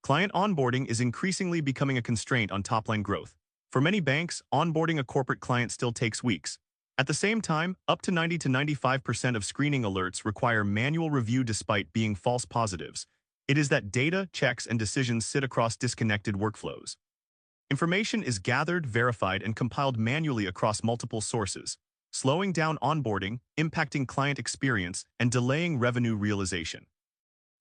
Client onboarding is increasingly becoming a constraint on top-line growth. For many banks, onboarding a corporate client still takes weeks. At the same time, up to 90 to 95% of screening alerts require manual review despite being false positives. It is that data, checks, and decisions sit across disconnected workflows. Information is gathered, verified, and compiled manually across multiple sources, slowing down onboarding, impacting client experience, and delaying revenue realization.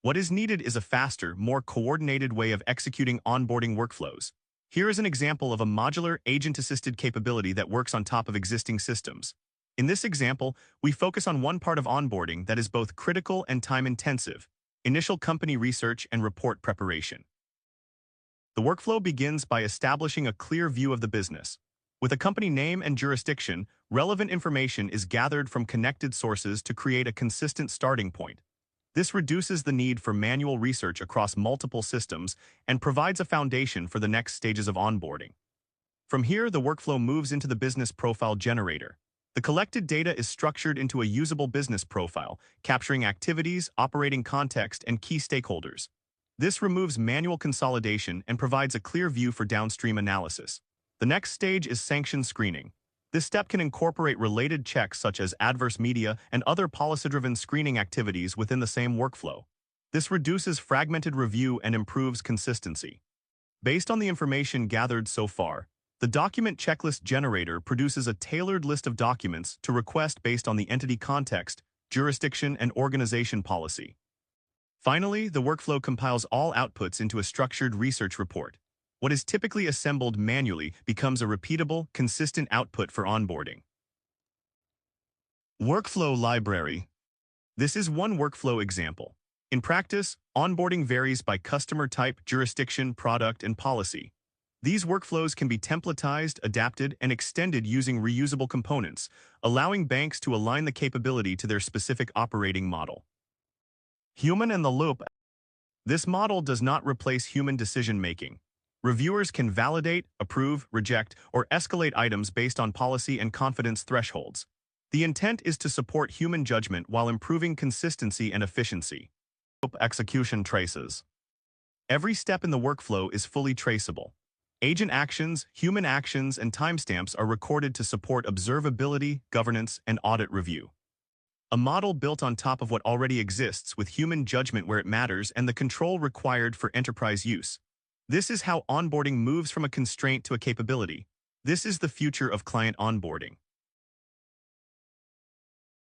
What is needed is a faster, more coordinated way of executing onboarding workflows. Here is an example of a modular, agent-assisted capability that works on top of existing systems. In this example, we focus on one part of onboarding that is both critical and time-intensive: initial company research and report preparation. The workflow begins by establishing a clear view of the business. With a company name and jurisdiction, relevant information is gathered from connected sources to create a consistent starting point. This reduces the need for manual research across multiple systems and provides a foundation for the next stages of onboarding. From here, the workflow moves into the business profile generator. The collected data is structured into a usable business profile, capturing activities, operating context, and key stakeholders. This removes manual consolidation and provides a clear view for downstream analysis. The next stage is sanction screening. This step can incorporate related checks such as adverse media and other policy-driven screening activities within the same workflow. This reduces fragmented review and improves consistency. Based on the information gathered so far, the document checklist generator produces a tailored list of documents to request based on the entity context, jurisdiction, and organization policy. Finally, the workflow compiles all outputs into a structured research report. What is typically assembled manually becomes a repeatable, consistent output for onboarding. Workflow library. This is one workflow example. In practice, onboarding varies by customer type, jurisdiction, product, and policy. These workflows can be templatized, adapted, and extended using reusable components, allowing banks to align the capability to their specific operating model. Human in the loop. This model does not replace human decision-making. Reviewers can validate, approve, reject, or escalate items based on policy and confidence thresholds. The intent is to support human judgment while improving consistency and efficiency. Execution traces. Every step in the workflow is fully traceable. Agent actions, human actions, and timestamps are recorded to support observability, governance, and audit review. A model built on top of what already exists with human judgment where it matters and the control required for enterprise use. This is how onboarding moves from a constraint to a capability. This is the future of client onboarding.